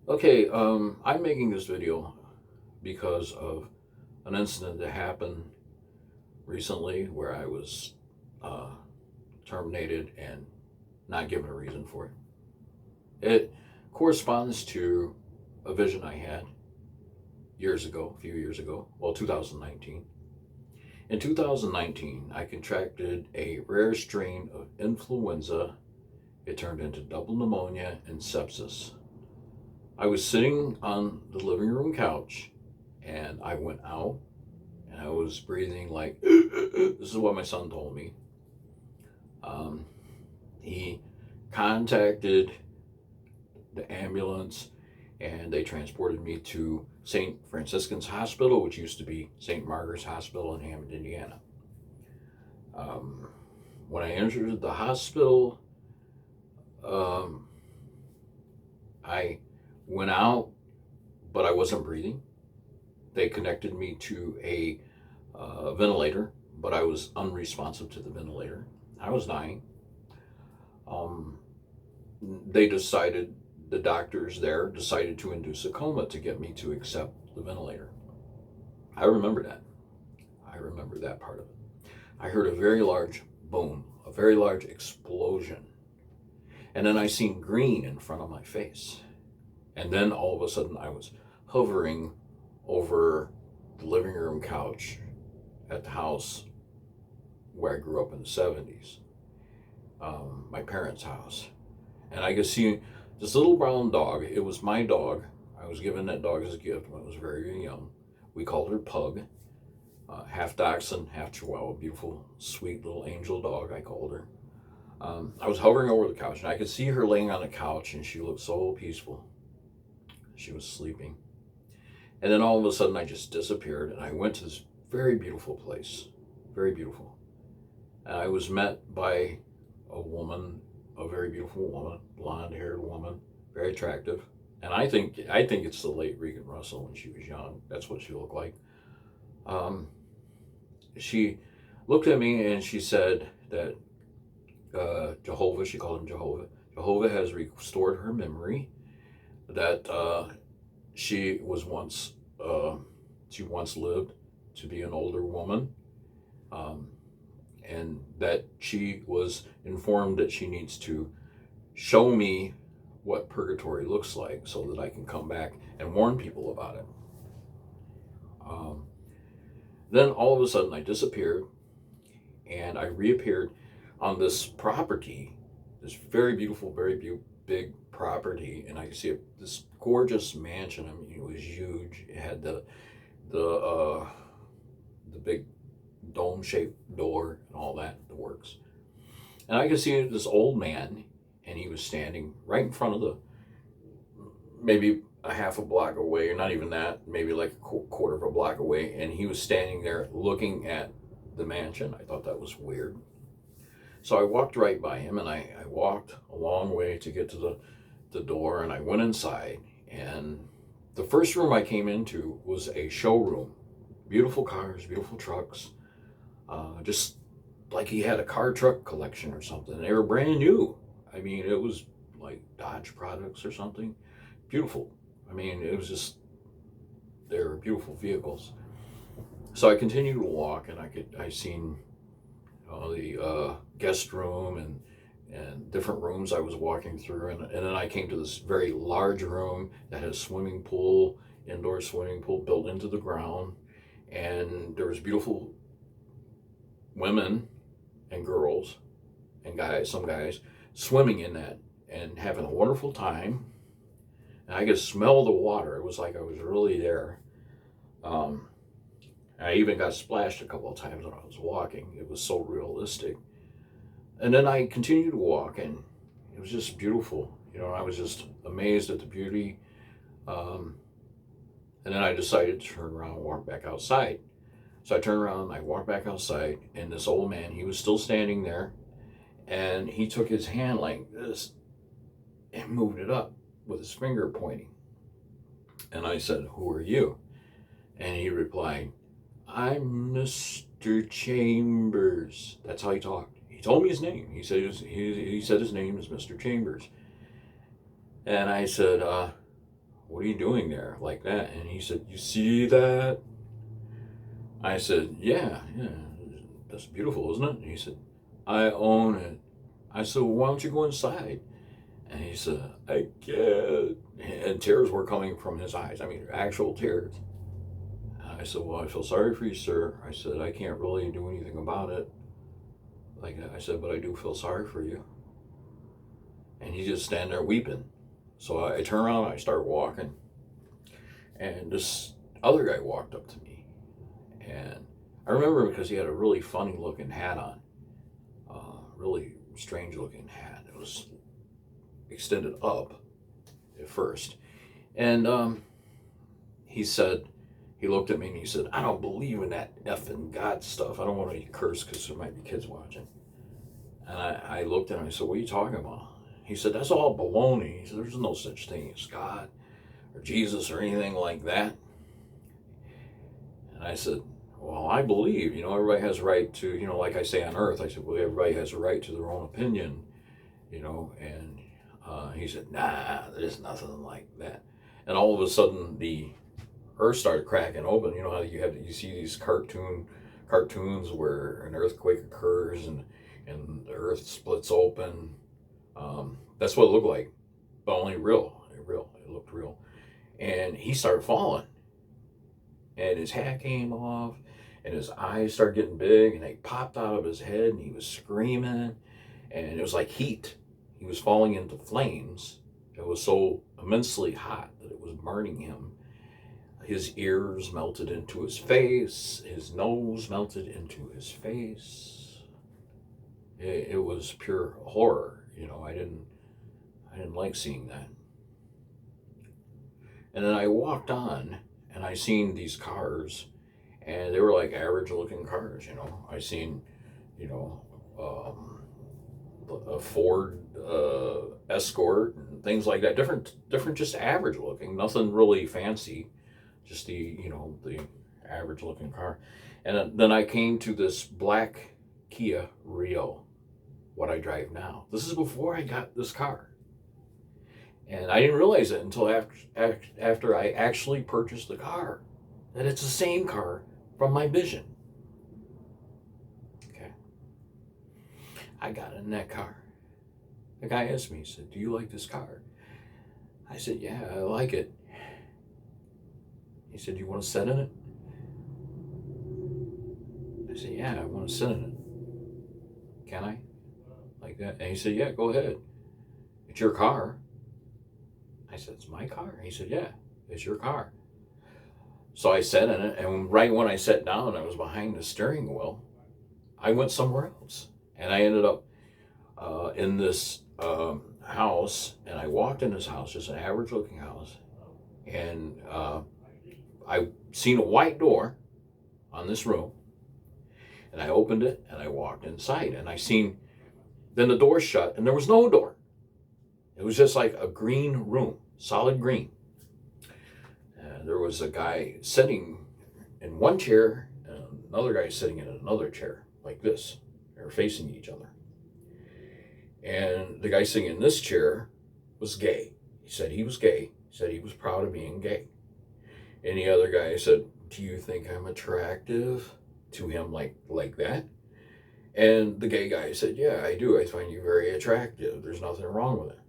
Okay, I'm making this video because of an incident that happened recently where I was uh, terminated and not given a reason for it. It corresponds to a vision I had years ago, a few years ago, well, 2019. In 2019, I contracted a rare strain of influenza. It turned into double pneumonia and sepsis. I was sitting on the living room couch and I went out and I was breathing like, this is what my son told me. Um, he contacted the ambulance and they transported me to St. Franciscan's Hospital, which used to be St. Margaret's Hospital in Hammond, Indiana. Um, when I entered the hospital, um, I went out, but I wasn't breathing. They connected me to a ventilator, but I was unresponsive to the ventilator. I was dying. Um, they decided, the doctors there decided to induce a coma to get me to accept the ventilator. I remember that. I remember that part of it. I heard a very large boom, a very large explosion. And then I seen green in front of my face. And then all of a sudden I was hovering over the living room couch at the house where I grew up in the 70s, my parents' house. And I could see this little brown dog. It was my dog. I was given that dog as a gift when I was very, very young. We called her Pug, half dachshund, half chihuahua, beautiful, sweet little angel dog, I called her. I was hovering over the couch and I could see her laying on the couch and she looked so peaceful. She was sleeping. And then all of a sudden I just disappeared and I went to this very beautiful place, very beautiful. And I was met by a woman, a very beautiful woman, blonde-haired woman, very attractive. And I think it's the late Regan Russell when she was young. That's what she looked like. Um, she looked at me and she said that Jehovah, she called him Jehovah. Jehovah has restored her memory. That she was once, she once lived to be an older woman. Um, and that she was informed that she needs to show me what purgatory looks like so that I can come back and warn people about it. Um, then all of a sudden I disappeared and I reappeared on this property, this very beautiful, very big property, and I could see this gorgeous mansion. I mean, it was huge. It had the the big dome-shaped door and all that, the works. And I could see this old man, and he was standing right in front of maybe a half a block away, or not even that, maybe like a quarter of a block away, and he was standing there looking at the mansion. I thought that was weird. So I walked right by him, and I walked a long way to get to the door, and I went inside, and the first room I came into was a showroom. Beautiful cars, beautiful trucks, just like he had a car truck collection or something. They were brand new. I mean, it was like Dodge products or something. Beautiful. I mean, it was just, they were beautiful vehicles. So I continued to walk, and I seen the guest room and different rooms I was walking through, and then I came to this very large room that had a swimming pool, indoor swimming pool built into the ground, and there was beautiful women and girls and guys, some guys, swimming in that and having a wonderful time. And I could smell the water. It was like I was really there. Um, I even got splashed a couple of times when I was walking. It was so realistic. And then I continued to walk, and it was just beautiful. You know, I was just amazed at the beauty. Um, and then I decided to turn around and walk back outside. So I turned around and I walked back outside, and this old man, he was still standing there, and he took his hand like this and moved it up with his finger pointing. And I said, "Who are you?" And he replied, "I'm Mr. Chambers." That's how he talked. He told me his name. He said his name is Mr. Chambers. And I said, what are you doing there like that? And he said, you see that? I said, yeah, that's beautiful, isn't it? And he said, I own it. I said, well, why don't you go inside? And he said, I can't. And tears were coming from his eyes. I mean, actual tears. And I said, well, I feel sorry for you, sir. I said, I can't really do anything about it. Like I said, but I do feel sorry for you. And he just stand there weeping. So I turn around and I start walking. And this other guy walked up to me. And I remember because he had a really funny looking hat on. Really strange looking hat. It was extended up at first. And he said, he looked at me and he said, I don't believe in that effing God stuff. I don't want to curse because there might be kids watching. And I looked at him and I said, what are you talking about? He said, that's all baloney. He said, there's no such thing as God or Jesus or anything like that. And I said, well, I believe, everybody has a right to, like I say on earth, I said, well, everybody has a right to their own opinion, and he said, nah, there's nothing like that. And all of a sudden the earth started cracking open. You know how you see these cartoons where an earthquake occurs and the earth splits open. That's what it looked like, but only real. It looked real. And he started falling. And his hat came off, and his eyes started getting big, and they popped out of his head, and he was screaming, and it was like heat. He was falling into flames. It was so immensely hot that it was burning him. His ears melted into his face. His nose melted into his face. It was pure horror. I didn't like seeing that. And then I walked on, and I seen these cars, and they were like average looking cars. I seen, a Ford Escort and things like that. Different, just average looking. Nothing really fancy. Just the average looking car. And then I came to this black Kia Rio, what I drive now. This is before I got this car. And I didn't realize it until after I actually purchased the car, that it's the same car from my vision. Okay. I got in that car. The guy asked me, he said, do you like this car? I said, yeah, I like it. He said, do you want to sit in it? I said, yeah, I want to sit in it. Can I? Like that? And he said, yeah, go ahead. It's your car. I said, it's my car? He said, yeah, it's your car. So I sat in it, and right when I sat down, I was behind the steering wheel. I went somewhere else, and I ended up in this house, and I walked in this house, just an average-looking house, and I seen a white door on this room, and I opened it, and I walked inside, and then the door shut, and there was no door. It was just like a green room, solid green. There was a guy sitting in one chair and another guy sitting in another chair, like this. They were facing each other. And the guy sitting in this chair was gay. He said he was gay. He said he was proud of being gay. And the other guy said, do you think I'm attractive? To him like that. And the gay guy said, yeah, I do. I find you very attractive. There's nothing wrong with it.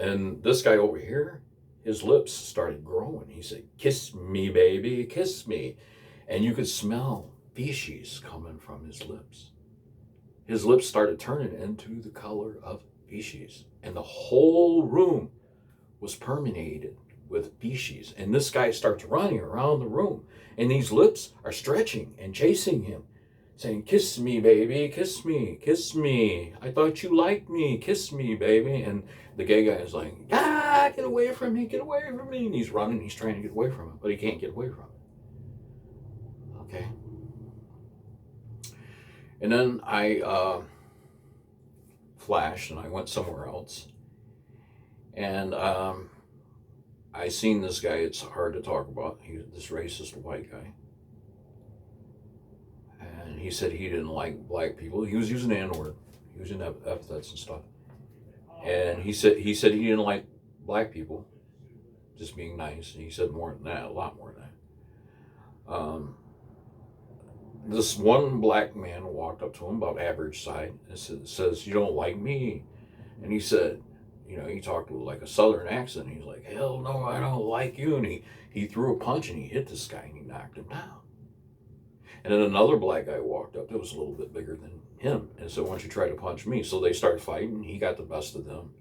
And this guy over here, his lips started growing. He said, kiss me, baby, kiss me. And you could smell feces coming from his lips. His lips started turning into the color of feces. And the whole room was permeated with feces. And this guy starts running around the room. And these lips are stretching and chasing him, saying, kiss me, baby, kiss me, kiss me. I thought you liked me, kiss me, baby. And the gay guy is like, get away from me, get away from me. And he's running, he's trying to get away from it, but he can't get away from it. Okay. And then I flashed and I went somewhere else. And I seen this guy, it's hard to talk about, he's this racist white guy. And he said he didn't like black people. He was using the N-word. He was using epithets and stuff. And he said he didn't like black people. just being nice. And he said more than that, a lot more than that. This one black man walked up to him, about average size, and says, "You don't like me?" And he said, he talked with like a southern accent. He's like, "Hell no, I don't like you." And he threw a punch and he hit this guy and he knocked him down. And then another black guy walked up that was a little bit bigger than him and said, "Why don't you try to punch me?" So they started fighting. He got the best of him.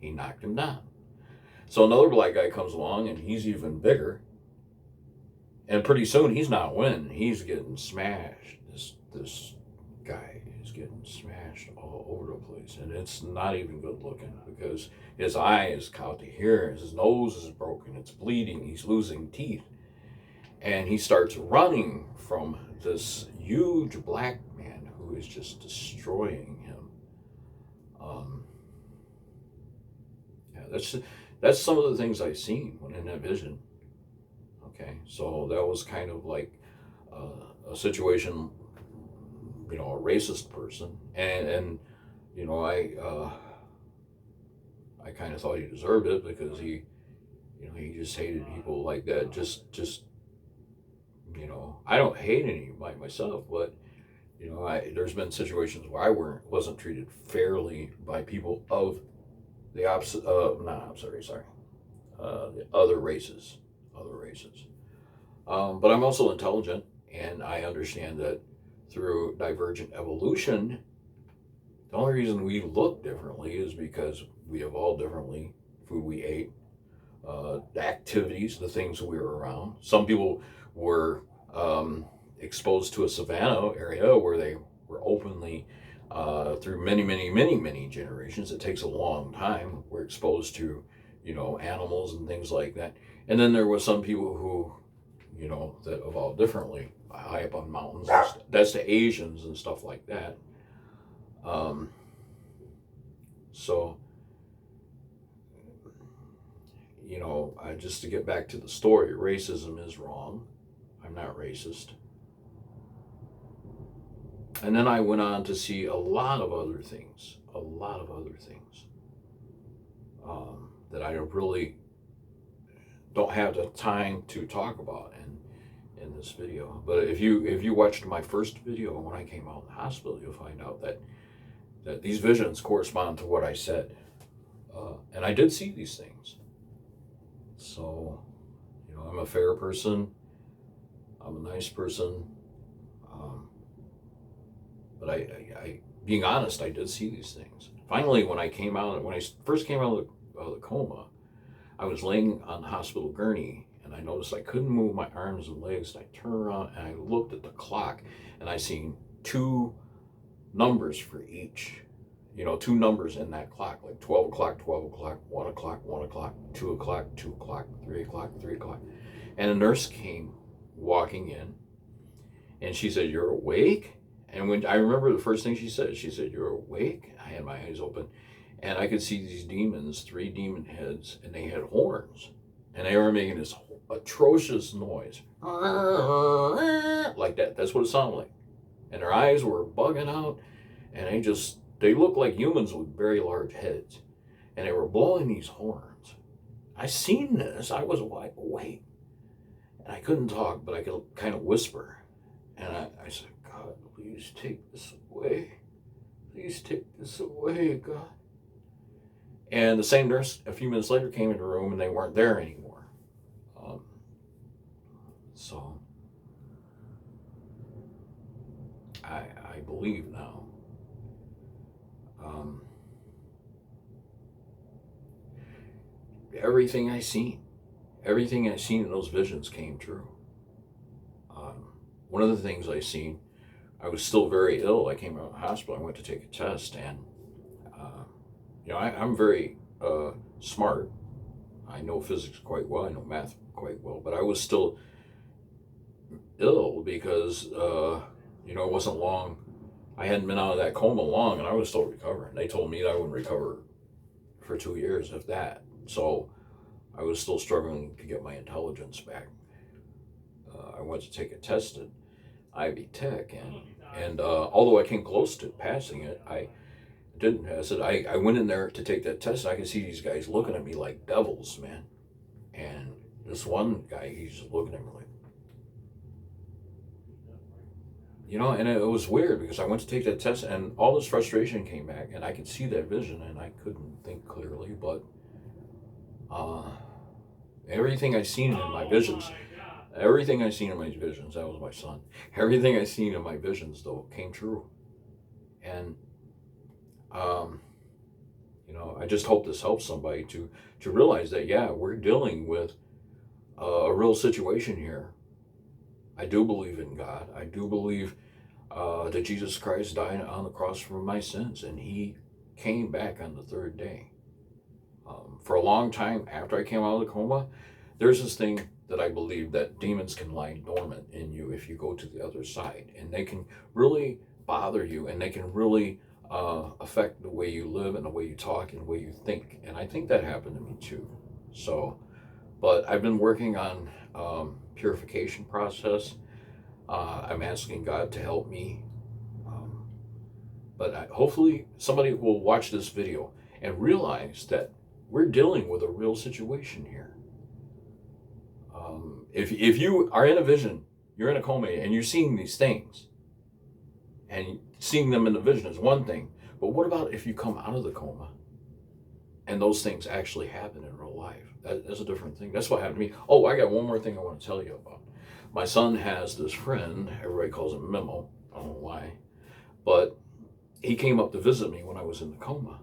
He knocked him down. So another black guy comes along and he's even bigger. And pretty soon he's not winning. He's getting smashed. This guy is getting smashed all over the place. And it's not even good looking because his eye is out to here. His nose is broken. It's bleeding. He's losing teeth. And he starts running from this huge black man who is just destroying him. That's some of the things I've seen when in that vision. Okay, so that was kind of like a situation, a racist person, and I kind of thought he deserved it because he just hated people like that. Just I don't hate anybody myself, but there's been situations where I wasn't treated fairly by people of the opposite. The other races. But I'm also intelligent, and I understand that through divergent evolution, the only reason we look differently is because we evolved differently. Food we ate, the activities, the things we were around. Some people were exposed to a savanna area where they were openly, through many generations. It takes a long time. We're exposed to, animals and things like that. And then there was some people who, that evolved differently, high up on mountains. That's the Asians and stuff like that. So, just to get back to the story, racism is wrong. I'm not racist. And then I went on to see a lot of other things that I really don't have the time to talk about in this video. But if you watched my first video when I came out of the hospital, you'll find out that these visions correspond to what I said. And I did see these things. So, I'm a fair person. I'm a nice person. But I being honest, I did see these things. Finally, when I first came out of the coma, I was laying on the hospital gurney, and I noticed I couldn't move my arms and legs. And I turned around and I looked at the clock, and I seen two numbers for each. 2 numbers in that clock, like 12 o'clock, 12 o'clock, 1 o'clock, 1 o'clock, 2 o'clock, 2 o'clock, 3 o'clock, 3 o'clock. And a nurse came walking in, and she said, "You're awake?" And when I remember the first thing she said, "You're awake?" I had my eyes open, and I could see these demons, 3 demon heads, and they had horns, and they were making this atrocious noise, like that. That's what it sounded like. And their eyes were bugging out, and they looked like humans with very large heads, and they were blowing these horns. I seen this. I was wide awake, and I couldn't talk, but I could kind of whisper, and I said, "God, please take this away. Please take this away, God." And the same nurse a few minutes later came into the room, and they weren't there anymore. So I believe now. Everything I seen in those visions came true. One of the things I seen, I was still very ill. I came out of the hospital. I went to take a test, and I'm very smart. I know physics quite well. I know math quite well, but I was still ill because it wasn't long. I hadn't been out of that coma long, and I was still recovering. They told me that I wouldn't recover for 2 years, if that. So I was still struggling to get my intelligence back. I went to take a test at Ivy Tech, and although I came close to passing it, I didn't pass it. I went in there to take that test, and I could see these guys looking at me like devils, man. And this one guy, he's just looking at me like, and it was weird because I went to take that test and all this frustration came back and I could see that vision and I couldn't think clearly, but uh, everything I seen in my visions, everything I seen in my visions, that was my son. Everything I seen in my visions though came true. And um, I just hope this helps somebody to realize that, yeah, we're dealing with a real situation here. I do believe in God. I do believe that Jesus Christ died on the cross for my sins, and he came back on the third day. For a long time after I came out of the coma, there's this thing that I believe that demons can lie dormant in you if you go to the other side, and they can really bother you, and they can really affect the way you live and the way you talk and the way you think. And I think that happened to me too. So, but I've been working on purification process. I'm asking God to help me. But hopefully somebody will watch this video and realize that we're dealing with a real situation here. If you are in a vision, you're in a coma and you're seeing these things, and seeing them in the vision is one thing, but what about if you come out of the coma and those things actually happen in real life? That's a different thing. That's what happened to me. Oh, I got one more thing I want to tell you about. My son has this friend, everybody calls him Memo, I don't know why, but he came up to visit me when I was in the coma.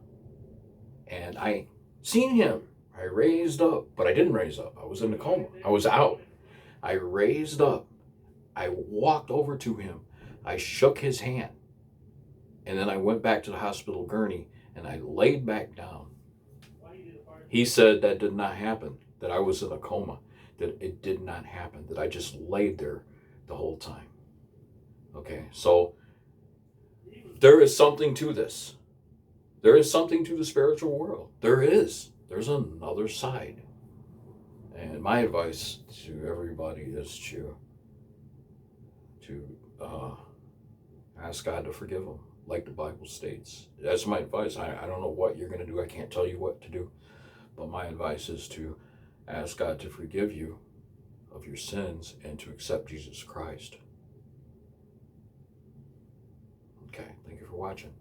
And I seen him. I raised up, but I didn't raise up. I was in the coma. I was out. I raised up. I walked over to him. I shook his hand. And then I went back to the hospital gurney and I laid back down. He said that did not happen, that I was in a coma, that it did not happen, that I just laid there the whole time. Okay, so there is something to this. There is something to the spiritual world. There is. There's another side. And my advice to everybody is to ask God to forgive them, like the Bible states. That's my advice. I don't know what you're going to do. I can't tell you what to do. But my advice is to ask God to forgive you of your sins and to accept Jesus Christ. Okay, thank you for watching.